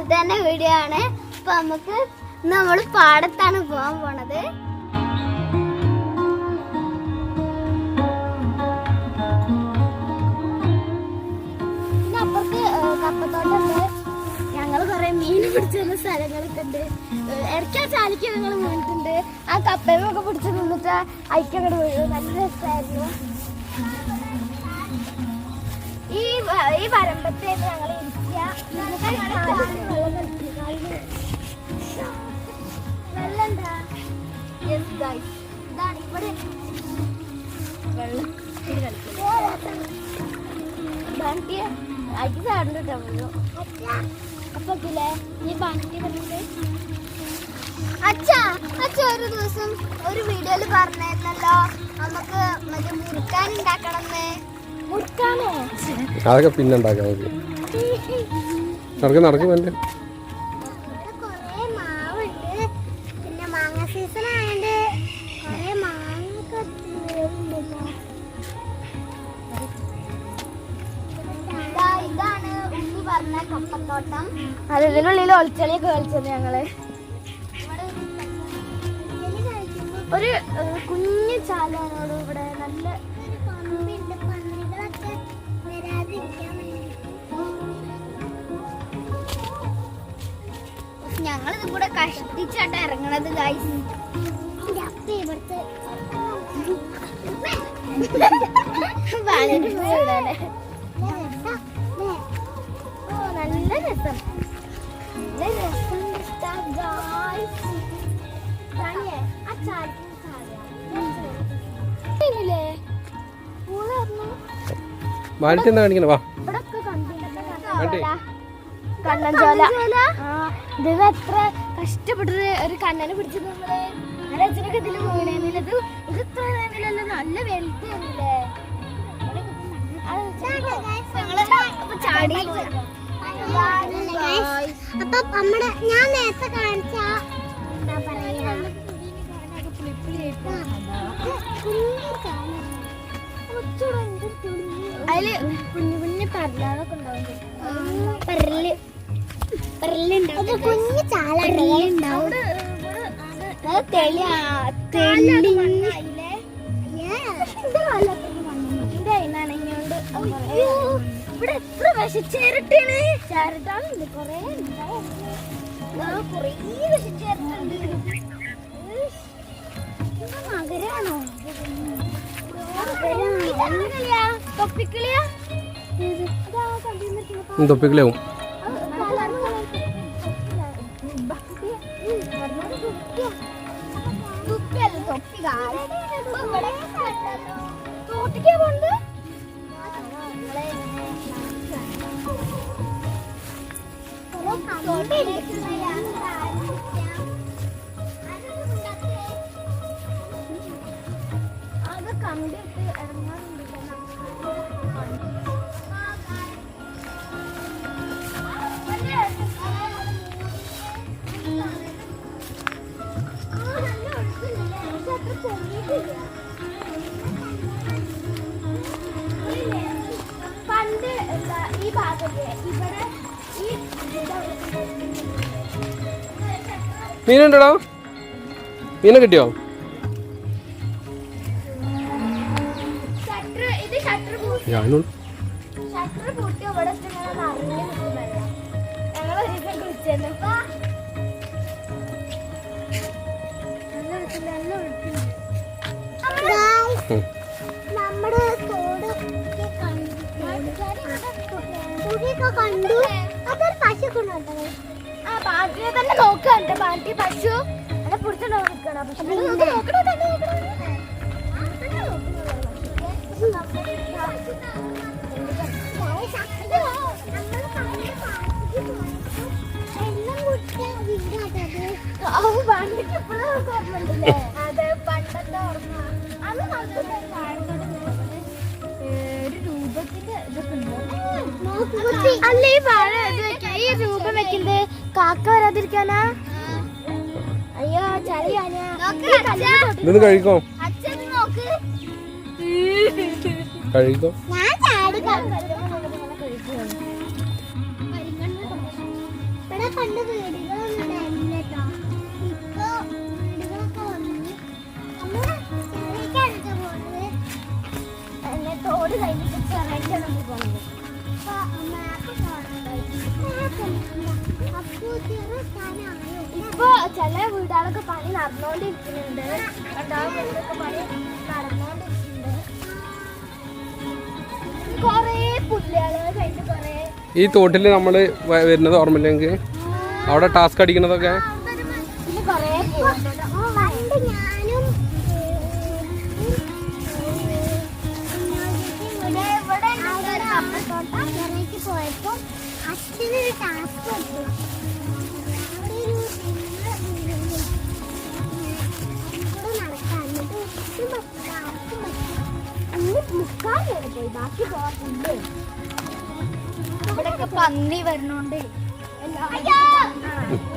ഇന്നത്തെ തന്നെ വീഡിയോ ആണ്. അപ്പൊ നമുക്ക് നമ്മൾ പാടത്താണ് പോകാൻ പോണത്. പിന്നെ അപ്പുറത്ത് കപ്പത്തോട്ടുണ്ട്. ഞങ്ങൾ കുറെ മീൻ പിടിച്ചിരുന്ന സ്ഥലങ്ങളൊക്കെ ഉണ്ട്. ഇടയ്ക്കാ ചാലിക്ക് ഞങ്ങൾ വീണിട്ടുണ്ട്. ആ കപ്പയൊക്കെ പിടിച്ച് നിന്നിട്ട് അയക്കങ്ങോട്ട് വീഴും. നല്ല രസമായിരുന്നു. ഈ വരമ്പത്തേക്ക് ഞങ്ങൾ ഇരിക്കുക. വെള്ളണ്ടാ ഇതാണ് ഇവിടെ വെള്ളം അടി ചാടുന്നുണ്ടോ അപ്പൊ ഈ ബാക്കി അച്ഛാ ഒരു ദിവസം ഒരു വീഡിയോയില് പറഞ്ഞായിരുന്നല്ലോ നമുക്ക് മറ്റേ മുറുക്കാൻ ഉണ്ടാക്കണമെന്ന്. മുറുക്കാനോ? അതൊക്കെ പിന്നെ ഉണ്ടാക്കാം. നടക്കും വേണ്ട. കൊറേ മാവുണ്ട്. പിന്നെ മാങ്ങ സീസൺ ആയതുകൊണ്ട് കൊറേ മാങ്ങൊക്കെ ഇതാണ് ഉണ്ണി പറഞ്ഞ കപ്പത്തോട്ടം. അത് ഇതിനുള്ളിൽ ഒളിച്ചളിയൊക്കെ കളിച്ചത് ഞങ്ങള്. ഒരു കുഞ്ഞു ചാലാനോട് ഇവിടെ നല്ല ഞങ്ങളിത് കൂടെ കഷ്ടിച്ചാട്ട് ഇറങ്ങണത് ഗൈസ്. നല്ല രസം കണ്ണൻചോല. ഇത് എത്ര കഷ്ടപ്പെട്ടത് ഒരു കണ്ണനെ പിടിച്ചത് നമ്മള്. നല്ല അച്ഛനൊക്കെ ഇതിൽ വീണേന്നില്ല. ഇത് ഇത്ര നേരമില്ലല്ലോ. നല്ല വെളുത്തല്ലേ. അപ്പൊ നമ്മുടെ ഞാൻ നേരത്തെ കാണിച്ച എന്താ പറയാ അതില് കുഞ്ഞു കുഞ്ഞു പരലൊക്കെ ഉണ്ടാവും. കുഞ്ഞു ചാല ഉണ്ടാവും. ഇവിടെ എത്ര വിഷച്ചേരട്ടാണ്. ചേരട്ടാണ് കൊറേ കൊറേ വിഷച്ചേരട്ടുണ്ട്. മകരാണോ? തൊപ്പിക്കളിയാവും. അത് കണ്ടിട്ട് ഇറങ്ങാറുണ്ട്. പണ്ട് ഈ ഭാഗത്ത് ഇവിടെ ഈ മീനുണ്ടോ? മീനെ കിട്ടിയോ? ഷട്ടർ പൂട്ടി ഇവിടെ നിറഞ്ഞു നിൽക്കുന്നല്ല. ഞങ്ങൾ ഒരു ദിവസം കുളിച്ചല്ലോ. നമ്മുടെ കണ്ടു. അതൊരു പശു കൊണ്ടുണ്ടോ? ആ പാട്ടിനെ തന്നെ നോക്കണ്ട. പാട്ടി പശു അല്ലെ പിടിച്ചോണ്ടോ നിൽക്കണം. അതെ പണ്ടത്തെ ഓർമ്മ. ഒരു രൂപത്തിന്റെ ഇതൊക്കെ അല്ല ഈ വാഴ ഈ രൂപം വെക്കുന്നത് കാക്ക വരാതിരിക്കാനാ. അയ്യോ ചളിയാനാ. കഴിക്കോ കഴിക്കോ ഞാൻ ചാടി തോട് കഴിഞ്ഞിട്ട് ചെറിയ നമ്മൾ പോകുന്നത്. ഇപ്പൊ ചില വീടുകളൊക്കെ പണി നടന്നുകൊണ്ടിരിക്കുന്നുണ്ട്. പണി നടന്നുകൊണ്ടിരിക്കുന്നുണ്ട്. കൊറേ പുല്ലുകള് കഴിഞ്ഞ് കൊറേ ഈ തോട്ടിൽ നമ്മൾ വരുന്നത് ഓർമ്മയില്ലെങ്കിൽ അവിടെ ടാസ്ക് അടിക്കുന്നതൊക്കെ പിന്നെ കൊറേ പോയപ്പോ അച്ഛനൊരു ടാസ്ക് പോയി ബാക്കി പോവാറുണ്ട്. ഇവിടെയൊക്കെ പന്നി വരണോണ്ട്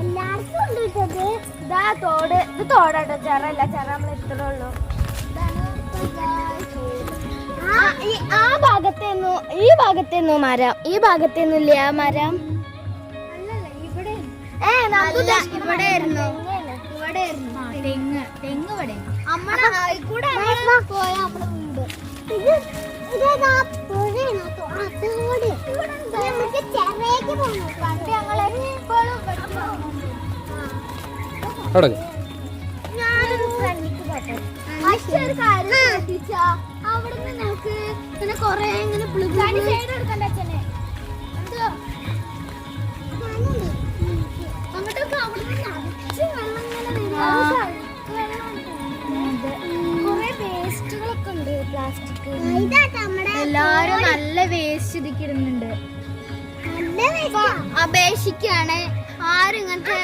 എല്ലാവർക്കും ഉണ്ട് കിട്ടത്. ഇതാ തോട്, ഇത് തോടാട്ടോ, ചെറല്ല, ചെറ നമ്മൾ ഇത്രേ ഉള്ളൂ. ആ ഭാഗത്തേന്നു ഈ ഭാഗത്തേന്നു മരം, ഈ ഭാഗത്തേന്നില്ല ആ മരം. ഇവിടെ തെങ്ങ് തെങ്ങ് ഇവിടെ പോയ നമ്മുടെ വീട്. പണ്ട് ഞങ്ങൾ എപ്പോഴും ഞാനൊരു ഫ്രണ്ടിക്ക് പോട്ടെ. പക്ഷെ ഒരു കാര്യം ശ്രദ്ധിച്ചാ അവിടുന്ന് നമുക്ക് ഇങ്ങനെ കൊറേ ഇങ്ങനെ സൈഡ് എടുക്കണ്ട അച്ഛനെ. എന്തോ അങ്ങോട്ടൊക്കെ അവിടുന്ന് നിറച്ച് വെള്ളം ഇങ്ങനെ കൊറേ വേസ്റ്റുകളൊക്കെ ഉണ്ട്, പ്ലാസ്റ്റിക്. എല്ലാരും നല്ല വേസ്റ്റ് ഇതിക്ക് ഇടുന്നുണ്ട്. അപേക്ഷിക്കാണ് ആരും ഇങ്ങനത്തെ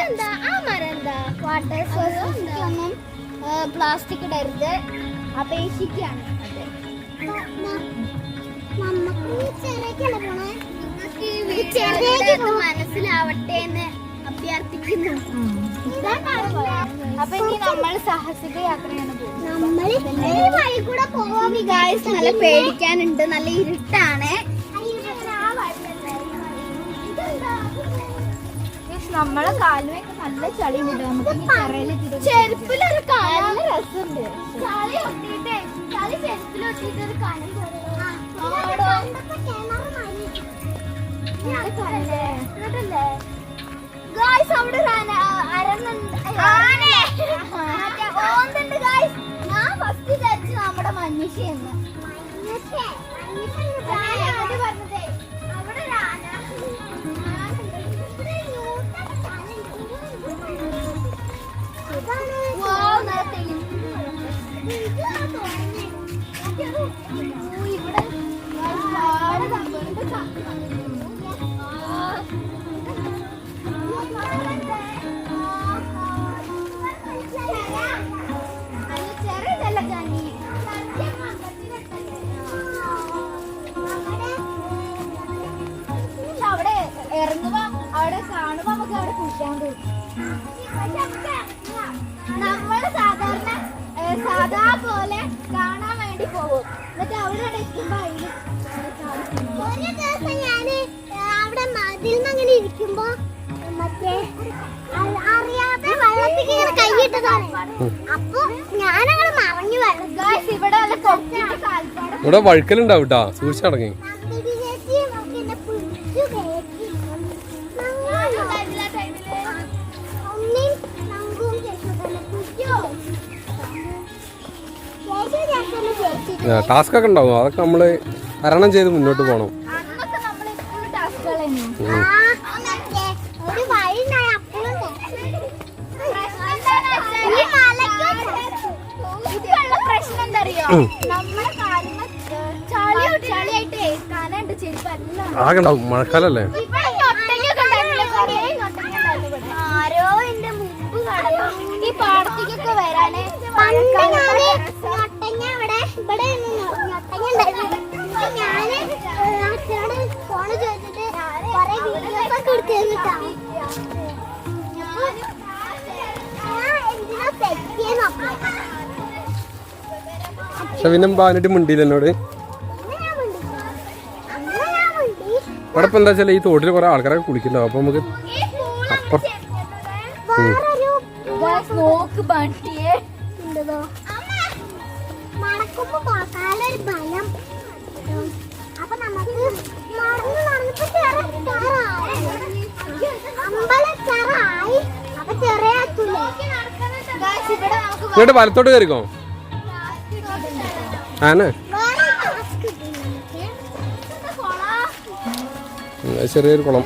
ആ മരം എന്താ വാട്ടർ സോഴ്സൊന്നും പ്ലാസ്റ്റിക് ഇടരുത്, അപേക്ഷിക്കാണ്. നിങ്ങൾക്ക് മനസ്സിലാവട്ടെ എന്ന് അഭ്യർത്ഥിക്കുന്നു. അപ്പൊ ഇനി നമ്മൾ സാഹസിക യാത്രയാണ് വഴി കൂടെ പോവാൻ. ഗായ്സ് നല്ല പേടിക്കാനുണ്ട്, നല്ല ഇരുട്ടാണ്. നമ്മളെ കാലുമൊക്കെ നല്ല ചളി വിടും. നമുക്ക് ചെരുപ്പിലൊരു കാലിന് രസമുണ്ട്. ചളി ഒട്ടിട്ടേ ചളി ചെരുപ്പിലൊട്ടിട്ട് ഒരു കനം ഗായ്സ് അവിടെ ഓന്നുണ്ട് ഗായ്സ്. ഞാൻ ഫസ്റ്റ് വിചാരിച്ചു നമ്മുടെ മനുഷ്യന്ന് പറഞ്ഞതേ അവിടെ അവിടെ ഇറങ്ങുമ്പോ അവിടെ കാണുമ്പോ നമുക്ക് അവിടെ കുളിക്കാൻ തോന്നും. നമ്മള് സാധാ പോലെ കാണാൻ വേണ്ടി പോകും. എന്നിട്ട് അവിടെ എത്തുമ്പോ ഒരു ദിവസം ഞാന് അവിടെ മതിൽ നിന്ന് അങ്ങനെ ഇരിക്കുമ്പോ മറ്റേ അറിയാതെ വെള്ളത്തിൽ ഇങ്ങനെ കൈയിട്ടതാണ്. അപ്പൊ ഞാനങ്ങനെ മറിഞ്ഞു വെള്ളം. ഇവിടെ ഇവിടെ വഴുക്കലുണ്ടാവും കേട്ടാ, സൂക്ഷിച്ചടങ്ങി. ടാസ്ക് ഒക്കെ ഉണ്ടാവും, അതൊക്കെ നമ്മള് തരണം ചെയ്ത് മുന്നോട്ട് പോകണം. പ്രശ്നം എന്താ അറിയോ, നമ്മളെ ചളിയായിട്ടേ കനുണ്ട് ചെരുപ്പ് ആകെ ഉണ്ടാവും, മഴക്കാലല്ലേ. ആരോ എന്റെ മുമ്പ് കളയോ ഈ പാടത്തേക്കൊക്കെ വരാനേ. ഇവിടെ ഞാന് അച്ഛനോട് ഫോണ് ചോദിച്ചിട്ട് കുറെ വീഡിയോസ് ഒക്കെ എടുത്തിരുന്നിട്ടാ. എന്തിനാ സെറ്റ് ചെയ്യാൻ നോക്കാം. പക്ഷെ പിന്നെ ബാനിട്ട് മുണ്ടിയില്ല എന്നോട്. ഇവിടെ ഇപ്പൊ എന്താ വെച്ചാൽ ഈ തോട്ടിൽ കുറെ ആൾക്കാരൊക്കെ കുളിക്കുന്നുണ്ടാവും. അപ്പൊ നമുക്ക് നോക്ക് പട്ടിയെ ഉണ്ടോ മണക്കുമ്പോ കാലൊരു ബലം അപ്പൊ നമുക്ക് അമ്പലച്ചറായി അപ്പൊ ചെറിയ ഇങ്ങോട്ട് വലത്തോട്ട് കയറിക്കോ ആന ചെറിയൊരു കുളം.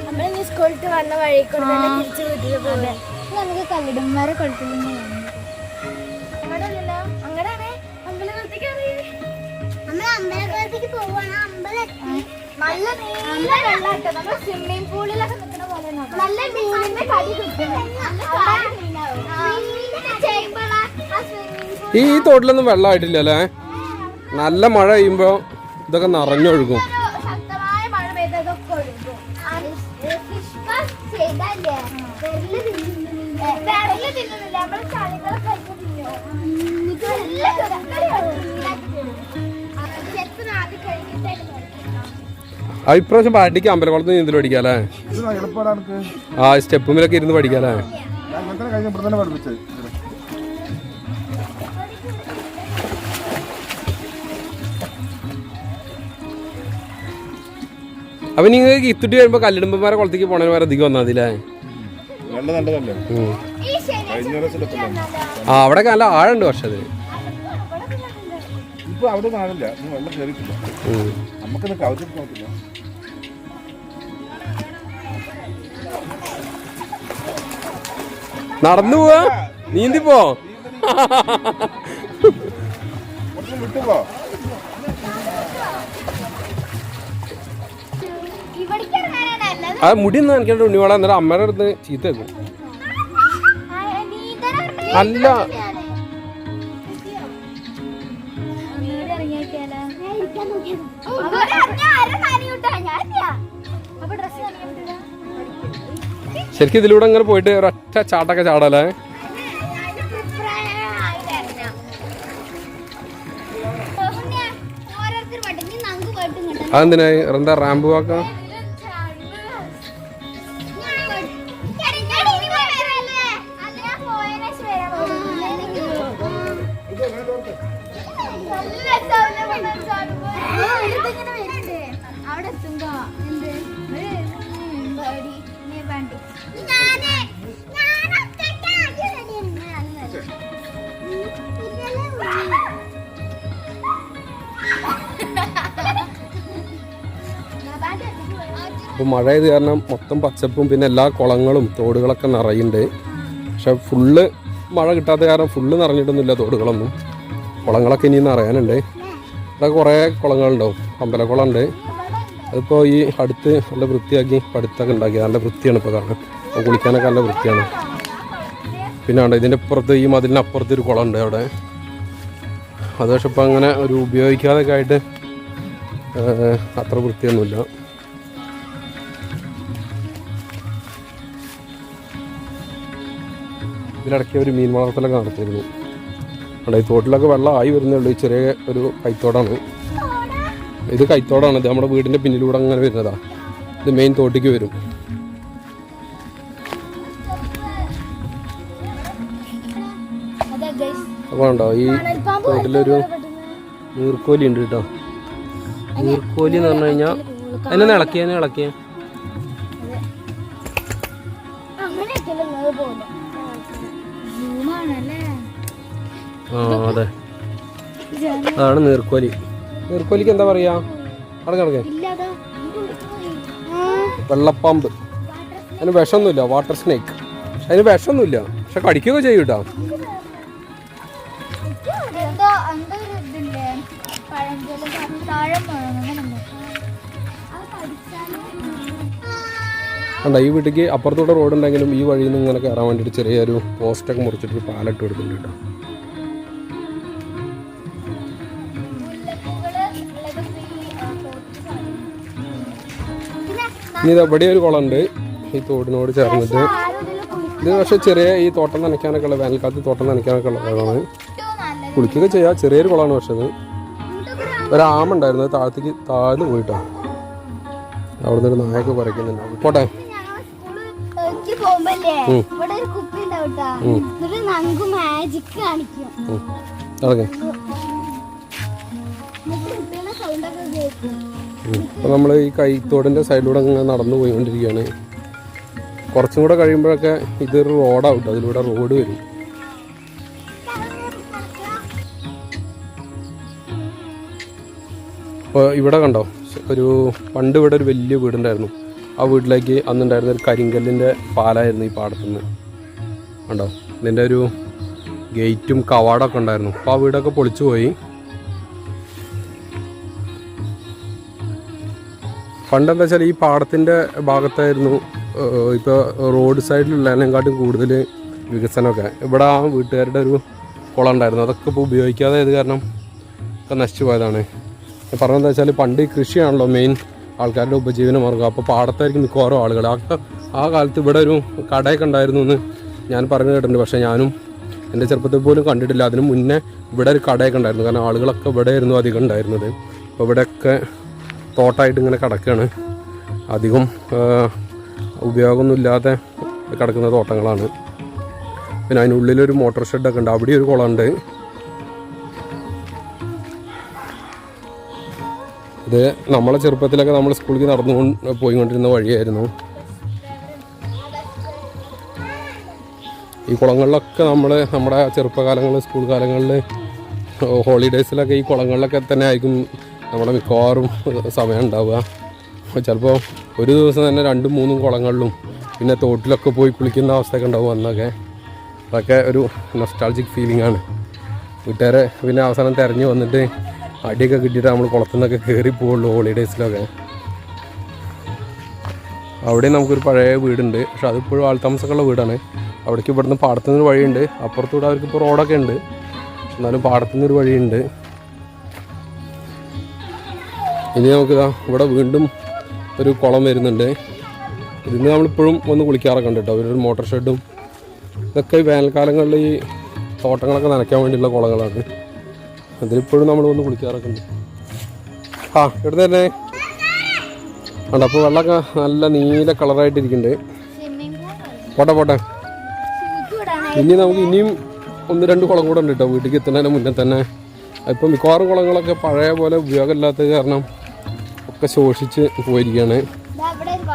നമ്മളിനി സ്കൂളിട്ട് വന്ന വഴി കൂടെ തന്നെ തിരിച്ചു വീട്ടിൽ പോലെ നമുക്ക് കല്ലിടുമാരെ കുഴപ്പമില്ല. അങ്ങനെയാണ് അമ്പലക്കുളത്തേക്ക് പോവാണ്. നല്ല നീല വെള്ളാട്ടോ, നമ്മൾ സ്വിമ്മിംഗ് പൂളിലൊക്കെ നിൽക്കുന്ന പോലെ നല്ല മീനിന്റെ കടി കിട്ടും. ഈ തോട്ടിലൊന്നും വെള്ളമായിട്ടില്ല അല്ലേ? നല്ല മഴ പെയ്യുമ്പോ ഇതൊക്കെ നിറഞ്ഞൊഴുകും. ശക്തമായ മഴ പെയ്തതൊക്കെ ഒഴുകും. നമ്മൾ കളികളൊക്കെ ഇപ്രാവശ്യം പാട്ടിക്ക് അമ്പലക്കുളത്ത് നീന്തൽ പഠിക്കാം അല്ലേ? ആ സ്റ്റെപ്പുമിലൊക്കെ ഇരുന്ന് പഠിക്കാം അല്ലേ? അപ്പൊ നിങ്ങൾക്ക് ഇത്തിട്ട് വരുമ്പോ കല്ലിടുമ്പന്മാരെ കുളത്തേക്ക് പോണവരെ അധികം വന്നാൽ മതില്ലേ? ആ അവിടെ നല്ല ആഴുണ്ട്. പക്ഷെ അത് നടന്നു പോവാ, നീന്തി പോ. ആ മുടിയൊന്നും എനിക്കുണ്ട് ഉണ്ണിവാള. എന്നിട്ട് അമ്മയുടെ അടുത്ത് ചീത്ത വെക്കും. അല്ല ശരിക്കും ഇതിലൂടെ അങ്ങനെ പോയിട്ട് ഒരൊറ്റ ചാട്ടൊക്കെ ചാടല്ലേ? അതെന്തിനാ? എന്താ റാമ്പ് വാക്കാം? അവിടെ എത്തുമ്പോ എന്ത് അപ്പോൾ മഴ ആയത് കാരണം മൊത്തം പച്ചപ്പും പിന്നെ എല്ലാ കുളങ്ങളും തോടുകളൊക്കെ നിറയുന്നുണ്ട്. പക്ഷെ ഫുള്ള് മഴ കിട്ടാത്ത കാരണം ഫുള്ള് നിറഞ്ഞിട്ടൊന്നുമില്ല തോടുകളൊന്നും. കുളങ്ങളൊക്കെ ഇനി നിറയാനുണ്ട്. ഇവിടെ കുറേ കുളങ്ങളുണ്ടാവും. അമ്പലക്കുളം ഉണ്ട്. അതിപ്പോൾ ഈ അടുത്ത് നല്ല വൃത്തിയാക്കി പടുത്തൊക്കെ ഉണ്ടാക്കി നല്ല വൃത്തിയാണ് ഇപ്പോൾ കാണാൻ. കുളിക്കാനൊക്കെ നല്ല വൃത്തിയാണ്. പിന്നെ ഉണ്ട് ഇതിൻ്റെ അപ്പുറത്ത് ഈ മതിലിനപ്പുറത്ത് ഒരു കുളമുണ്ട് അവിടെ. അത് പക്ഷെ ഇപ്പം അങ്ങനെ ഒരു ഉപയോഗിക്കാതൊക്കെ ആയിട്ട് അത്ര വൃത്തിയൊന്നുമില്ല. ഇതിലിടയ്ക്ക് ഒരു മീൻ വളർത്തലൊക്കെ നടത്തിയിരുന്നു. അവിടെ ഈ തോട്ടിലൊക്കെ വെള്ളം ആയി വരുന്നുള്ളൂ. ഈ ചെറിയ ഒരു കൈത്തോടാണ് ഇത്. കൈത്തോടാണ് ഇത്. നമ്മുടെ വീടിൻ്റെ പിന്നിലൂടെ അങ്ങനെ വരുന്നതാണ്. ഇത് മെയിൻ തോട്ടിക്ക് വരും. അപ്പോൾ ഉണ്ടോ ഈ തോട്ടിലൊരു നീർക്കോലി ഉണ്ട് കേട്ടോ. നീർക്കോലി എന്ന് പറഞ്ഞു കഴിഞ്ഞാൽ അതിനെ ഇളക്കിയ ആ അതെ, അതാണ് നീർക്കോലി. നീർക്കോലിക്ക് എന്താ പറയാ? കിടക്കെ വെള്ളപ്പാമ്പ്. അതിന് വിഷമൊന്നുമില്ല. Water snake. അതിന് വിഷമൊന്നുമില്ല, പക്ഷെ കടിക്കുകയൊക്കെ ചെയ്യും കേട്ടോ. കണ്ടോ ഈ വീട്ടിലേക്ക് അപ്പുറത്തൂടെ റോഡ് ഉണ്ടെങ്കിലും ഈ വഴിയിൽ നിന്ന് ഇങ്ങനെ കയറാൻ വേണ്ടിയിട്ട് ചെറിയൊരു പോസ്റ്റൊക്കെ മുറിച്ചിട്ട് പാലിട്ട് കൊടുക്കുന്നുണ്ട് കേട്ടോ. ഇനി ഇത് എവിടെ ഒരു കുളമുണ്ട് ഈ തോടിനോട് ചേർന്നിട്ട്. ഇത് പക്ഷേ ചെറിയ ഈ തോട്ടം നനയ്ക്കാനൊക്കെ ഉള്ള, വേനൽക്കാലത്ത് തോട്ടം നനയ്ക്കാനൊക്കെ ഉള്ള കുളമാണ്. കുളിക്കുകയൊക്കെ ചെയ്യാം. ചെറിയൊരു കുളമാണ്. പക്ഷെ അത് ഒരാമുണ്ടായിരുന്നു, അത് താഴത്തേക്ക് താഴ്ന്നു പോയിട്ടോ. അവിടെ നിന്ന് ഒരു നായൊക്കെ കുറയ്ക്കുന്നുണ്ടാവും. പോട്ടെ. അപ്പോൾ നമ്മൾ ഈ കൈത്തോടിൻ്റെ സൈഡിലൂടെ അങ്ങനെ നടന്നു പോയിക്കൊണ്ടിരിക്കുകയാണ്. കുറച്ചും കൂടെ കഴിയുമ്പോഴൊക്കെ ഇതൊരു റോഡാവും കേട്ടോ. അതിലൂടെ റോഡ് വരും. അപ്പോൾ ഇവിടെ കണ്ടോ ഒരു പണ്ട് ഇവിടെ ഒരു വലിയ വീടുണ്ടായിരുന്നു. ആ വീട്ടിലേക്ക് അന്നുണ്ടായിരുന്ന ഒരു കരിങ്കല്ലിൻ്റെ പാലായിരുന്നു ഈ പാടത്തുനിന്ന്. കണ്ടോ ഇതിൻ്റെ ഒരു ഗേറ്റും കവാടമൊക്കെ ഉണ്ടായിരുന്നു. അപ്പോൾ ആ വീടൊക്കെ പൊളിച്ചു പോയി. പണ്ടെന്താ വെച്ചാൽ ഈ പാടത്തിൻ്റെ ഭാഗത്തായിരുന്നു ഇപ്പോൾ റോഡ് സൈഡിലുള്ളതിനെക്കാട്ടും കൂടുതൽ വികസനമൊക്കെ. ഇവിടെ ആ വീട്ടുകാരുടെ ഒരു കുളം ഉണ്ടായിരുന്നു. അതൊക്കെ ഇപ്പോൾ ഉപയോഗിക്കാതെ ആയത് കാരണം ഒക്കെ നശിച്ചു പോയതാണ്. പറഞ്ഞതെന്താ വെച്ചാൽ പണ്ട് ഈ കൃഷിയാണല്ലോ മെയിൻ ആൾക്കാരുടെ ഉപജീവന മാർഗ്ഗം. അപ്പോൾ പാടത്തായിരിക്കും മിക്കവാറും ആളുകൾ. ആ കാലത്ത് ഇവിടെ ഒരു കടയൊക്കെ ഉണ്ടായിരുന്നു എന്ന് ഞാൻ പറഞ്ഞു കേട്ടിട്ടുണ്ട്. പക്ഷേ ഞാനും എൻ്റെ ചെറുപ്പത്തിൽ പോലും കണ്ടിട്ടില്ല. അതിന് മുന്നേ ഇവിടെ ഒരു കടയൊക്കെ ഉണ്ടായിരുന്നു. കാരണം ആളുകളൊക്കെ ഇവിടെ ആയിരുന്നു അധികം ഉണ്ടായിരുന്നത്. അപ്പോൾ ഇവിടെയൊക്കെ തോട്ടമായിട്ട് ഇങ്ങനെ കിടക്കുകയാണ്. അധികം ഉപയോഗമൊന്നുമില്ലാതെ കിടക്കുന്ന തോട്ടങ്ങളാണ്. പിന്നെ അതിനുള്ളിലൊരു മോട്ടോർ ഷെഡൊക്കെ ഉണ്ട്. അവിടെ ഒരു കുളമുണ്ട്. ഇത് നമ്മളെ ചെറുപ്പത്തിലൊക്കെ നമ്മൾ സ്കൂളിലേക്ക് നടന്നു പോയിക്കൊണ്ടിരുന്ന വഴിയായിരുന്നു. ഈ കുളങ്ങളിലൊക്കെ നമ്മുടെ ചെറുപ്പകാലങ്ങളിൽ സ്കൂൾ കാലങ്ങളിൽ ഹോളിഡേയ്സിലൊക്കെ ഈ കുളങ്ങളിലൊക്കെ തന്നെ ആയിരിക്കും നമ്മുടെ മിക്കവാറും സമയം ഉണ്ടാവുക. ചിലപ്പോൾ ഒരു ദിവസം തന്നെ 2-3 കുളങ്ങളിലും പിന്നെ തോട്ടിലൊക്കെ പോയി കുളിക്കുന്ന അവസ്ഥയൊക്കെ ഉണ്ടാവും അന്നൊക്കെ. അതൊക്കെ ഒരു നൊസ്റ്റാൾജിക് ഫീലിംഗ് ആണ്. വീട്ടുകാരെ പിന്നെ അവസാനം തിരഞ്ഞു വന്നിട്ട് അടിയൊക്കെ കിട്ടിയിട്ട് നമ്മൾ കുളത്തിൽ നിന്നൊക്കെ കയറി പോവുള്ളൂ ഹോളിഡേയ്സിലൊക്കെ. അവിടെ നമുക്കൊരു പഴയ വീടുണ്ട്. പക്ഷെ അതിപ്പോഴും ആൾത്താമസമൊക്കെയുള്ള വീടാണ്. അവിടേക്ക് ഇവിടുന്ന് പാടത്തുനിന്ന് വഴിയുണ്ട്. അപ്പുറത്തൂടെ അവർക്കിപ്പോൾ റോഡൊക്കെ ഉണ്ട്. എന്നാലും പാടത്തുനിന്നൊരു വഴിയുണ്ട്. ഇനി നമുക്കിതാ ഇവിടെ വീണ്ടും ഒരു കുളം വരുന്നുണ്ട്. ഇതിന് നമ്മളിപ്പോഴും ഒന്ന് കുളിക്കാറൊക്കെ ഉണ്ട് കേട്ടോ. അവരൊരു മോട്ടോർ ഷെഡും ഇതൊക്കെ വേനൽക്കാലങ്ങളിൽ ഈ തോട്ടങ്ങളൊക്കെ നനയ്ക്കാൻ വേണ്ടിയുള്ള കുളങ്ങളാണ്. അതിലിപ്പോഴും നമ്മൾ വന്ന് കുളിക്കാറൊക്കെ ഉണ്ട്. ഇവിടെ തന്നെ ഉണ്ട്. അപ്പോൾ വെള്ളമൊക്കെ നല്ല നീല കളറായിട്ടിരിക്കുന്നുണ്ട്. പോട്ടെ. ഇനി നമുക്ക് ഇനിയും 1-2 കുളം കൂടെ ഉണ്ട് കേട്ടോ വീട്ടിലേക്ക് എത്തുന്നതിന് മുന്നേ തന്നെ. ഇപ്പം മിക്കവാറും കുളങ്ങളൊക്കെ പഴയ പോലെ ഉപയോഗമില്ലാത്തത് കാരണം ഒക്കെ ശോഷിച്ച് പോയിരിക്കുകയാണ്.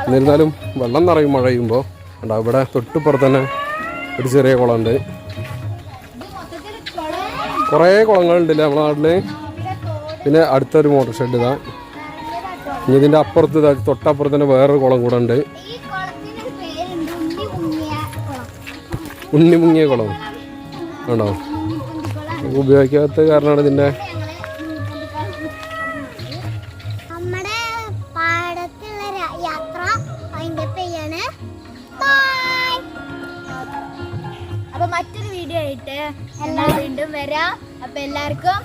എന്നിരുന്നാലും വെള്ളം നിറയും മഴ പെയ്യുമ്പോൾ. ഉണ്ടാവും ഇവിടെ തൊട്ടിപ്പുറത്ത് തന്നെ ഒരു ചെറിയ കുളമുണ്ട്. കുറേ കുളങ്ങളുണ്ടല്ലേ നമ്മുടെ നാട്ടിൽ. പിന്നെ അടുത്തൊരു മോട്ടോർ ഷെഡ് ഇതാ. ഇനി ഇതിൻ്റെ അപ്പുറത്ത് തൊട്ടപ്പുറത്ത് തന്നെ വേറൊരു കുളം കൂടെ ഉണ്ട്. ഉണ്ണി മുങ്ങിയ കുളം ആണോ? ഉപയോഗിക്കാത്ത കാരണമാണ് ഇതിൻ്റെ. നമ്മുടെ പാടത്തുള്ള യാത്ര അതിൻ്റെ പെയ്യാണ്. മറ്റൊരു വീഡിയോ ആയിട്ട് ഞങ്ങൾ വീണ്ടും വരാം. അപ്പൊ എല്ലാവർക്കും